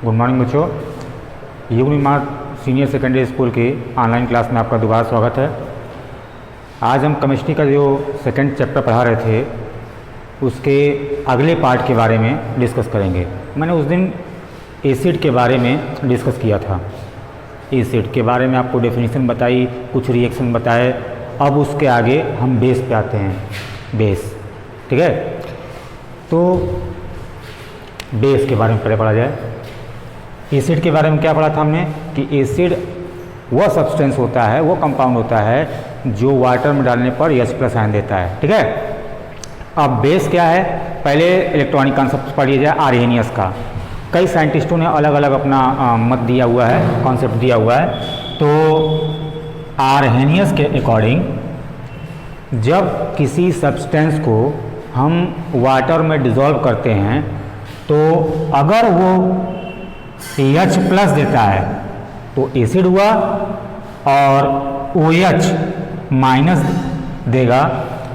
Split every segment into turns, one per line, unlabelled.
Good morning बच्चों। युगनिर्माण senior secondary school की online class में आपका दोबारा स्वागत है। आज हम केमिस्ट्री का जो सेकंड चैप्टर पढ़ा रहे थे उसके अगले पार्ट के बारे में डिस्कस करेंगे। मैंने उस दिन एसिड के बारे में डिस्कस किया था। एसिड के बारे में आपको डेफिनेशन बताई, कुछ रिएक्शन बताए। अब उसके आगे हम बेस पे आते हैं। बेस, ठीक है। तो बेस के बारे में पहले पढ़ा जाए। एसिड के बारे में क्या पढ़ा था हमने कि एसिड वह सब्सटेंस होता है, वो कंपाउंड होता है जो वाटर में डालने पर H+ आयन देता है, ठीक है। अब बेस क्या है, पहले इलेक्ट्रॉनिक कॉन्सेप्ट पढ़ लिया जाए आर्हेनियस का। कई साइंटिस्टों ने अलग अलग अपना मत दिया हुआ है, कॉन्सेप्ट दिया हुआ है। तो आर्हेनियस के अकॉर्डिंग जब किसी सब्सटेंस को हम वाटर में डिज़ोल्व करते हैं तो अगर वो H+ देता है तो एसिड हुआ, और OH- देगा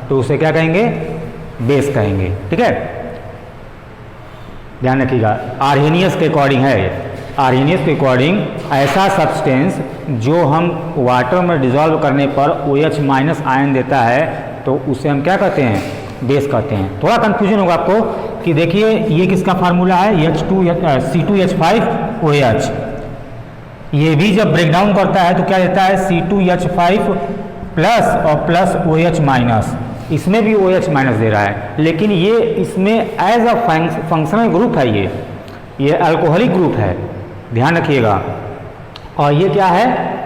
तो उसे क्या कहेंगे, बेस कहेंगे, ठीक है। ध्यान रखिएगा, आर्हेनियस के अकॉर्डिंग है। आर्हेनियस के अकॉर्डिंग ऐसा सब्सटेंस जो हम वाटर में डिज़ोल्व करने पर OH- आयन देता है तो उसे हम क्या कहते हैं, बेस कहते हैं। थोड़ा कंफ्यूजन होगा आपको कि देखिए ये किसका फार्मूला है, C2H5OH। ये भी जब ब्रेक डाउन करता है तो क्या देता है, C2H5 प्लस और प्लस OH-। इसमें भी OH- दे रहा है, लेकिन ये इसमें एज अ फंक्शनल ग्रुप है, ये अल्कोहलिक ग्रुप है, ध्यान रखिएगा। और ये क्या है,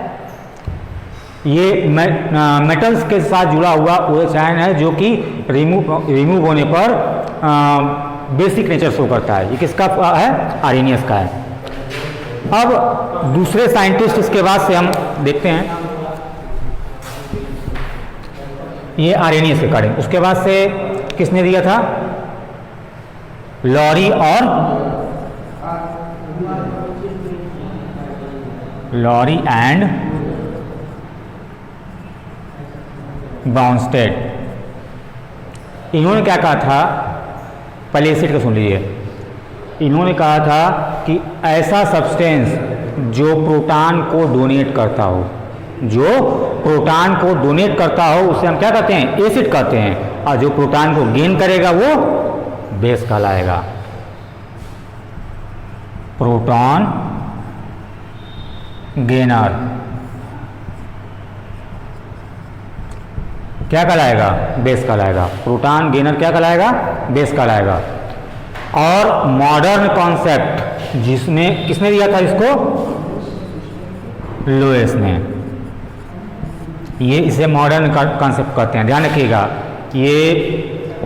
ये मेटल्स के साथ जुड़ा हुआ OH आयन है जो कि रिमूव होने पर बेसिक नेचर शो करता है। ये किसका है, आर्हेनियस का है। अब दूसरे साइंटिस्ट इसके बाद से हम देखते हैं, ये आर्हेनियस के अकॉर्डिंग। उसके बाद से किसने दिया था, लॉरी एंड ब्राउनस्टेड। इन्होंने क्या कहा था, पहले एसिड का सुन लीजिए। इन्होंने कहा था कि ऐसा सब्सटेंस जो प्रोटॉन को डोनेट करता हो, जो प्रोटॉन को डोनेट करता हो उसे हम क्या कहते हैं, एसिड कहते हैं। और जो प्रोटॉन को गेन करेगा वो बेस कहलाएगा। प्रोटॉन गेनर क्या कहलाएगा, बेस कहलाएगा। प्रोटॉन गेनर क्या कहलाएगा, बेस कहलाएगा। और मॉडर्न कॉन्सेप्ट जिसमें किसने दिया था इसको, लुईस ने। ये इसे मॉडर्न कॉन्सेप्ट कहते हैं, ध्यान रखिएगा। ये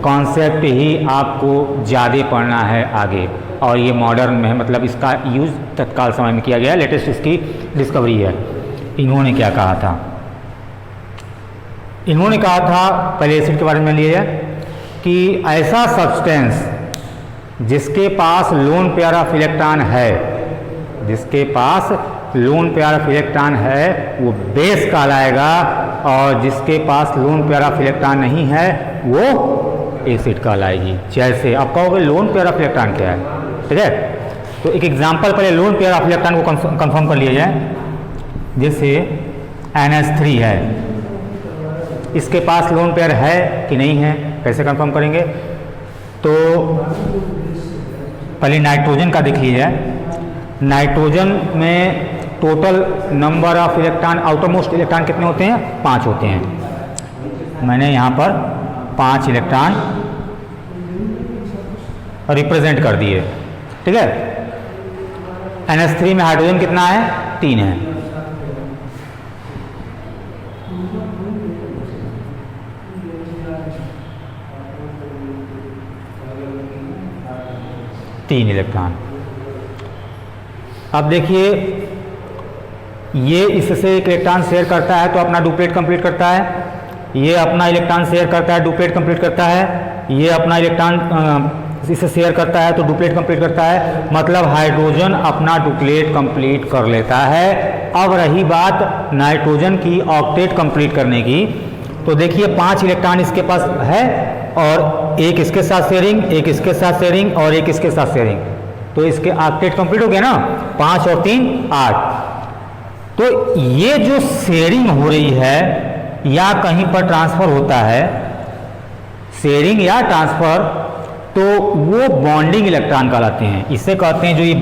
कॉन्सेप्ट ही आपको ज़्यादा पढ़ना है आगे, और ये मॉडर्न में है, मतलब इसका यूज़ तत्काल समय में किया गया है, लेटेस्ट इसकी डिस्कवरी है। इन्होंने क्या कहा था, इन्होंने कहा था, पहले एसिड के बारे में लिया जाए, कि ऐसा सब्सटेंस जिसके पास लोन पेयर ऑफ इलेक्ट्रॉन है, जिसके पास लोन पेयर ऑफ इलेक्ट्रॉन है वो बेस कहलाएगा, और जिसके पास लोन पेयर ऑफ इलेक्ट्रॉन नहीं है वो एसिड कहलाएगी। जैसे आप कहोगे लोन पेयर ऑफ इलेक्ट्रॉन क्या है, ठीक है। तो एक एग्जांपल पहले लोन पेयर ऑफ इलेक्ट्रॉन को कंफर्म कर लिया जाए। जैसे NH3 है, इसके पास लोन पेयर है कि नहीं है, कैसे कंफर्म करेंगे। तो पहले नाइट्रोजन का देख लीजिए। नाइट्रोजन में total number of electron, outermost electron कितने होते हैं, 5 होते हैं। मैंने यहाँ पर 5 इलेक्ट्रॉन रिप्रेजेंट कर दिए, ठीक है। NH3 में हाइड्रोजन कितना है, 3 है। तीन इलेक्ट्रॉन। अब देखिए ये इससे एक इलेक्ट्रॉन शेयर करता है तो अपना डुप्लेट कंप्लीट करता है, ये अपना इलेक्ट्रॉन शेयर करता है, डुप्लेट कंप्लीट करता है, ये अपना इलेक्ट्रॉन इससे शेयर करता है तो डुप्लेट कंप्लीट करता है। मतलब हाइड्रोजन अपना डुप्लेट कंप्लीट कर लेता है। अब रही बात नाइट्रोजन की ऑक्टेट कंप्लीट करने की, तो देखिए 5 इलेक्ट्रॉन इसके पास है, और एक इसके साथ शेयरिंग, एक इसके साथ शेयरिंग और एक इसके साथ शेयरिंग, तो इसके ऑक्टेट कंप्लीट हो गया ना, 5 और 3 8। तो ये जो शेयरिंग हो रही है या कहीं पर ट्रांसफर होता है, शेयरिंग या ट्रांसफर, तो वो बॉन्डिंग इलेक्ट्रॉन कहलाते हैं। इसे कहते हैं, जो ये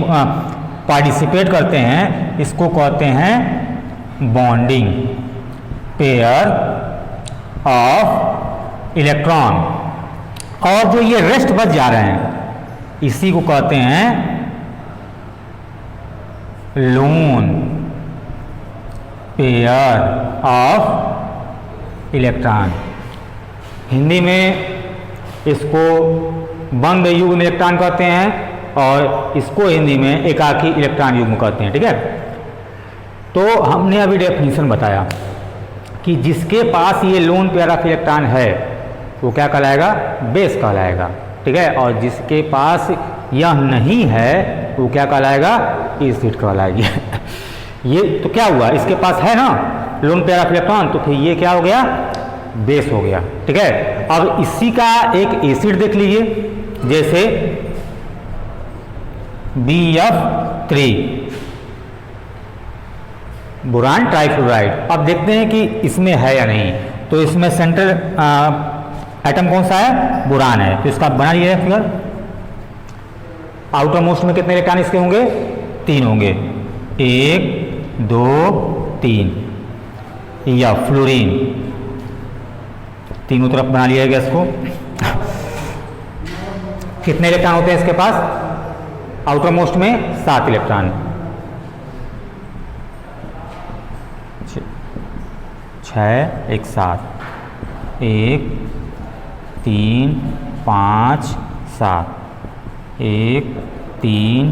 पार्टिसिपेट करते हैं इसको कहते हैं बॉन्डिंग पेयर ऑफ इलेक्ट्रॉन। और जो ये रेस्ट बच जा रहे हैं इसी को कहते हैं lone pair of electron. Hindi में इसको बंद युग्म इलेक्ट्रॉन कहते हैं और इसको हिंदी में एकाकी इलेक्ट्रॉन युग्म कहते हैं। ठीक है, तो हमने अभी डेफिनेशन बताया कि जिसके पास ये लोन पेयर ऑफ इलेक्ट्रॉन है वो क्या कहलाएगा, बेस कहलाएगा। ठीक है, और जिसके पास यह नहीं है वो क्या कहलाएगा, एसिड कहलाएगी। ये तो क्या हुआ, इसके पास है ना लोन पेयर ऑफ इलेक्ट्रॉन, तो फिर ये क्या हो गया, बेस हो गया। ठीक है, अब इसी का एक एसिड देख लीजिए, जैसे BF3 बोरान ट्राइफ्लोराइड। अब देखते हैं कि इसमें है या नहीं। तो इसमें सेंट्रल एटम कौन सा है, बोरान है, तो इसका बना लिया फिगर। आउटर मोस्ट में कितने इलेक्ट्रॉन इसके होंगे, 3 होंगे, 1 2 3। या फ्लोरीन, तीनों तरफ बना लिया गया इसको। कितने इलेक्ट्रॉन होते हैं इसके पास, आउटर मोस्ट में 7 इलेक्ट्रॉन, 6 1 7, 1 3 5 7, 1 3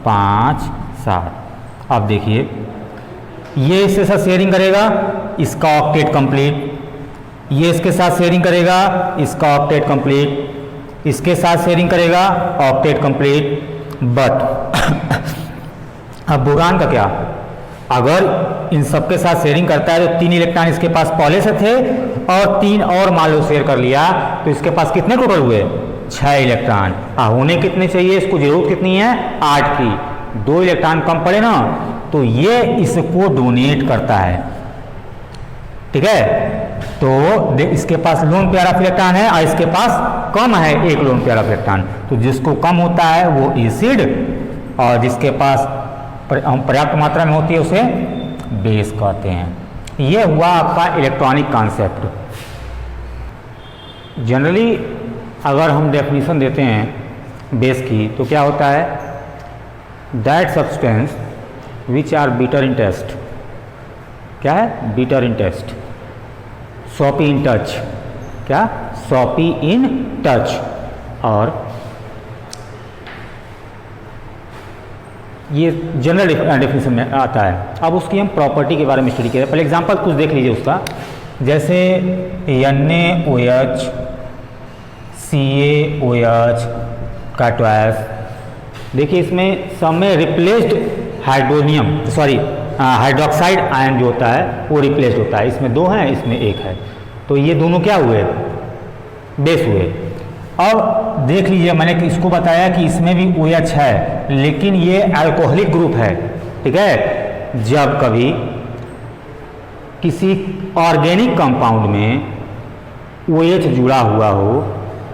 5 7। अब देखिए ये इसके साथ शेयरिंग करेगा, इसका ऑक्टेट कंप्लीट। ये इसके साथ शेयरिंग करेगा, इसका ऑक्टेट कंप्लीट। इसके साथ शेयरिंग करेगा, ऑक्टेट कंप्लीट। बट अब बोरान का क्या, अगर इन सबके साथ शेयरिंग करता है तो 3 इलेक्ट्रॉन इसके पास पहले से थे और 3 और मान लो शेयर कर लिया, तो इसके पास कितने टोटल हुए, 6 इलेक्ट्रॉन। होने कितने चाहिए, इसको जरूरत कितनी है, 8 की। 2 इलेक्ट्रॉन कम पड़े ना, तो ये इसको डोनेट करता है। ठीक है, तो इसके पास लोन पेयर ऑफ इलेक्ट्रॉन है और इसके पास कम है 1 लोन पेयर ऑफ इलेक्ट्रॉन, तो जिसको कम होता है वो एसिड और जिसके पास पर्याप्त मात्रा में होती है उसे बेस कहते हैं। ये हुआ आपका इलेक्ट्रॉनिक कॉन्सेप्ट। जनरली अगर हम डेफिनेशन देते हैं बेस की तो क्या होता है, that substance which are bitter in taste. क्या है, bitter in taste, soapy in touch. क्या, सॉपी इन टच। और ये जनरल डेफिनेशन में आता है। अब उसकी हम प्रॉपर्टी के बारे में स्टडी करें। पहले एग्जांपल कुछ देख लीजिए उसका, जैसे NaOH CaOH का ट्वाइस। देखिए इसमें सब में रिप्लेस्ड हाइड्रोक्साइड आयन जो होता है वो रिप्लेस्ड होता है। इसमें 2 हैं, इसमें 1 है, तो ये दोनों क्या हुए, बेस हुए। अब देख लीजिए, मैंने इसको बताया कि इसमें भी OH है लेकिन ये अल्कोहलिक ग्रुप है। ठीक है, जब कभी किसी ऑर्गेनिक कंपाउंड में OH जुड़ा हुआ हो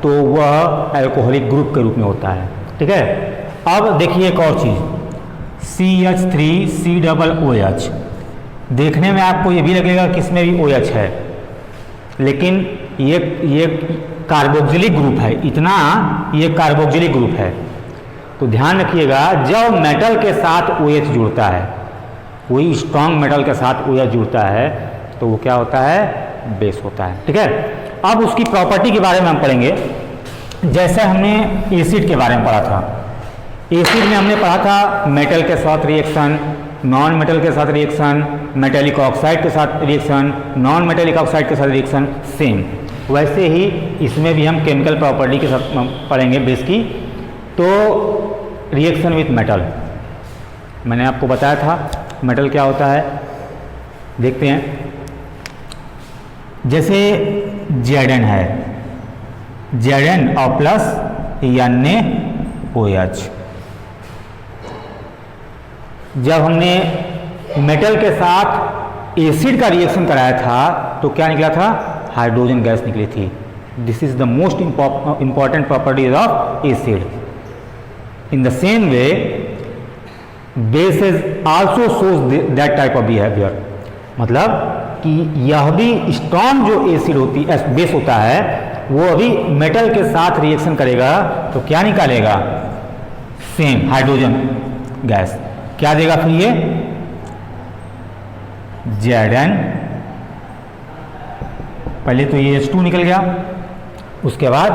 तो वह अल्कोहलिक ग्रुप के रूप में होता है। ठीक है, अब देखिए एक और चीज़, CH3COOH। देखने में आपको ये भी लगेगा कि इसमें भी OH है, लेकिन ये कार्बोक्सिलिक ग्रुप है, इतना ये कार्बोक्सिलिक ग्रुप है। तो ध्यान रखिएगा, जब मेटल के साथ OH जुड़ता है, कोई स्ट्रॉन्ग मेटल के साथ OH जुड़ता है तो वो क्या होता है, बेस होता है। ठीक है, अब उसकी प्रॉपर्टी के बारे में हम पढ़ेंगे। जैसे हमने एसिड के बारे में पढ़ा था, एसिड में हमने पढ़ा था मेटल के साथ रिएक्शन, नॉन मेटल के साथ रिएक्शन, मेटेलिक ऑक्साइड के साथ रिएक्शन, नॉन मेटेलिक ऑक्साइड के साथ रिएक्शन, सेम वैसे ही इसमें भी हम केमिकल प्रॉपर्टी के साथ पढ़ेंगे बेस की। तो रिएक्शन विथ मेटल, मैंने आपको बताया था मेटल क्या होता है, देखते हैं। जैसे Zn है, Zn और प्लस NaOH, जब हमने मेटल के साथ एसिड का रिएक्शन कराया था तो क्या निकला था? हाइड्रोजन गैस निकली थी। This is the most important properties of acid. In the same way bases also shows that type of behaviour, मतलब कि यह भी स्ट्रॉन्ग जो एसिड होती है, बेस होता है, वो अभी मेटल के साथ रिएक्शन करेगा तो क्या निकालेगा? Same hydrogen gas. क्या देगा फिर ये? Zn। पहले तो ये H2 निकल गया, उसके बाद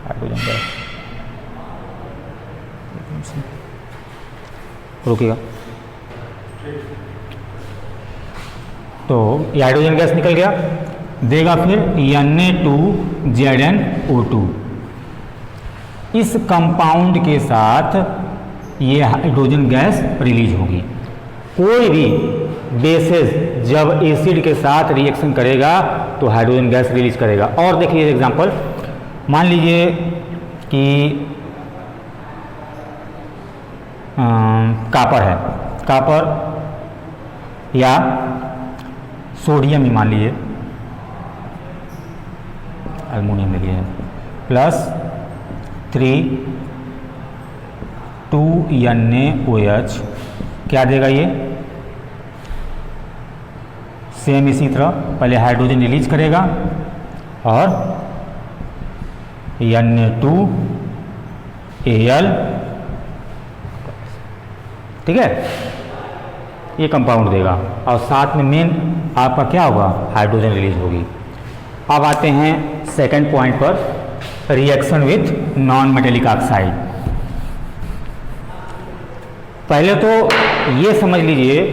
हाइड्रोजन गैस, रुकिएगा, तो ये हाइड्रोजन गैस निकल गया, देगा फिर Na2ZnO2। इस कंपाउंड के साथ ये हाइड्रोजन गैस रिलीज होगी। कोई भी बेसेस जब एसिड के साथ रिएक्शन करेगा तो हाइड्रोजन गैस रिलीज करेगा। और देखिए एग्जांपल, मान लीजिए कि कापर है, कापर या सोडियम ही मान लीजिए, एल्युमिनियम ले लिए, +3,2NaOH। क्या देगा ये? सेम इसी तरह पहले हाइड्रोजन रिलीज करेगा और Na2Al, ठीक है, ये कंपाउंड देगा और साथ में मेन आपका क्या होगा? हाइड्रोजन रिलीज होगी। अब आते हैं सेकंड पॉइंट पर, reaction with non metallic oxide. पहले तो ये समझ लीजिए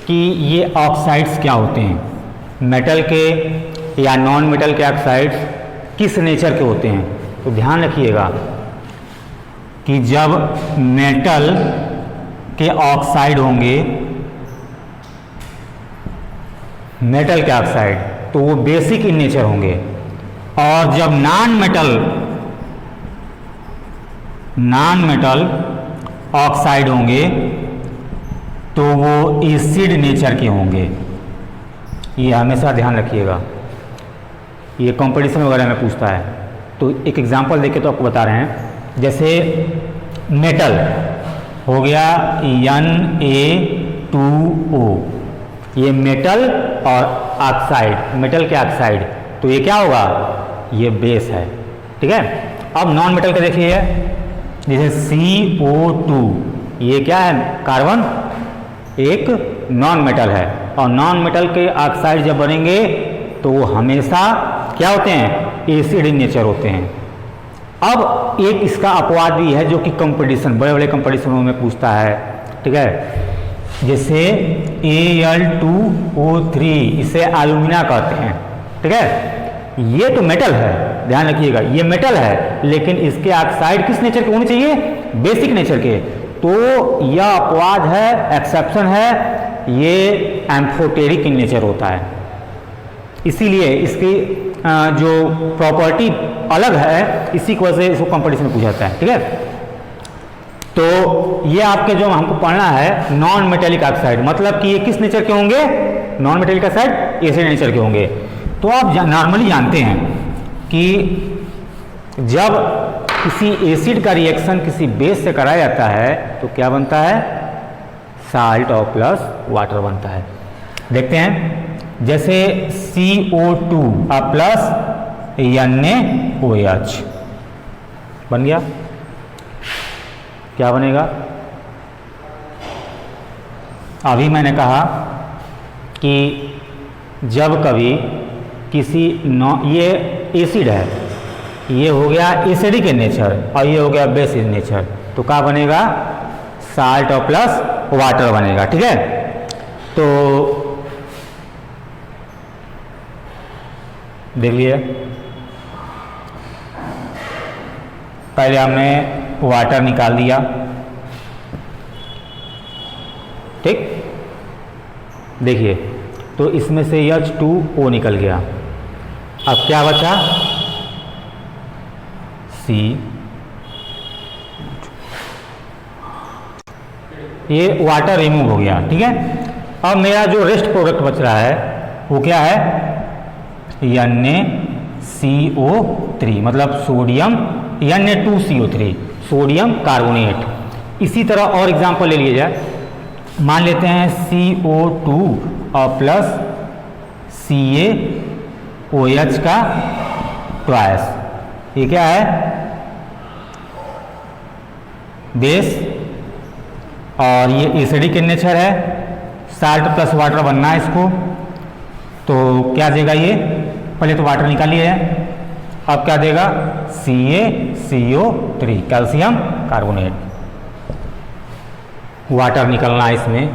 कि ये ऑक्साइड्स क्या होते हैं। मेटल के या नॉन मेटल के ऑक्साइड्स किस नेचर के होते हैं? तो ध्यान रखिएगा कि जब मेटल के ऑक्साइड होंगे, मेटल के ऑक्साइड, तो वो बेसिक इन नेचर होंगे, और जब नॉन मेटल ऑक्साइड होंगे तो वो एसिड नेचर के होंगे। ये हमेशा ध्यान रखिएगा, ये कंपटीशन वगैरह में पूछता है। तो एक एग्जांपल देके तो आपको बता रहे हैं, जैसे मेटल हो गया Na2O, ये मेटल और ऑक्साइड, मेटल के ऑक्साइड, तो ये क्या होगा? ये बेस है, ठीक है। अब नॉन मेटल का देखिए, जैसे CO2, ये क्या है? कार्बन, एक नॉन मेटल है, और नॉन मेटल के ऑक्साइड जब बनेंगे तो वो हमेशा क्या होते हैं? एसिड इन नेचर होते हैं। अब एक इसका अपवाद भी है जो कि कंपटीशन, बड़े बड़े कंपटीशनों में पूछता है, ठीक है। जैसे Al2O3, इसे एल्यूमिना कहते हैं, ठीक है। ये तो मेटल है, ध्यान रखिएगा, ये मेटल है, लेकिन इसके ऑक्साइड किस नेचर के होने चाहिए? बेसिक नेचर के। तो यह अपवाद है, एक्सेप्शन है, ये एम्फोटेरिक इन नेचर होता है, इसीलिए इसकी जो प्रॉपर्टी अलग है, इसी की वजह से इसको कंपटीशन में पूछा जाता है, ठीक है। तो ये आपके जो हमको पढ़ना है नॉन मेटेलिक ऑक्साइड, मतलब कि ये किस नेचर के होंगे? Non metallic oxide acid nature के होंगे। तो आप नॉर्मली जानते हैं कि जब किसी एसिड का रिएक्शन किसी बेस से कराया जाता है तो क्या बनता है? साल्ट और प्लस वाटर बनता है। देखते हैं, जैसे CO2 और प्लस NaOH बन गया, क्या बनेगा? अभी मैंने कहा कि जब कभी किसी ये एसिड है, ये हो गया एसिडिक इन नेचर और ये हो गया बेस इन नेचर, तो क्या बनेगा? साल्ट और प्लस वाटर बनेगा, ठीक है। तो देख लिए, पहले हमने वाटर निकाल दिया, ठीक। देखिए, तो इसमें से H2O निकल गया, अब क्या बचा? C ये वाटर रिमूव हो गया, ठीक है। अब मेरा जो रेस्ट प्रोडक्ट बच रहा है वो क्या है, NaCO3, मतलब सोडियम Na2CO3, सोडियम कार्बोनेट। इसी तरह और एग्जांपल ले लिया जाए, मान लेते हैं CO2 और प्लस CaOH का ट्वाइस, ये क्या है, बेस, और ये एसिडिक इन नेचर है, साल्ट प्लस वाटर बनना है इसको, तो क्या देगा ये, पहले तो वाटर निकाल लिया है, अब क्या देगा CaCO3, कैल्शियम कार्बोनेट, वाटर निकलना है इसमें,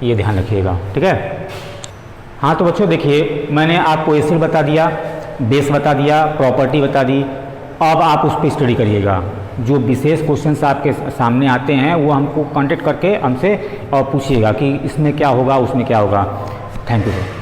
ये ध्यान रखिएगा, ठीक है। हाँ तो बच्चों देखिए, मैंने आपको एसिड बता दिया, बेस बता दिया, प्रॉपर्टी बता दी, अब आप उस पर स्टडी करिएगा। जो विशेष क्वेश्चंस आपके सामने आते हैं वो हमको कांटेक्ट करके हमसे पूछिएगा कि इसमें क्या होगा, उसमें क्या होगा। Thank you sir.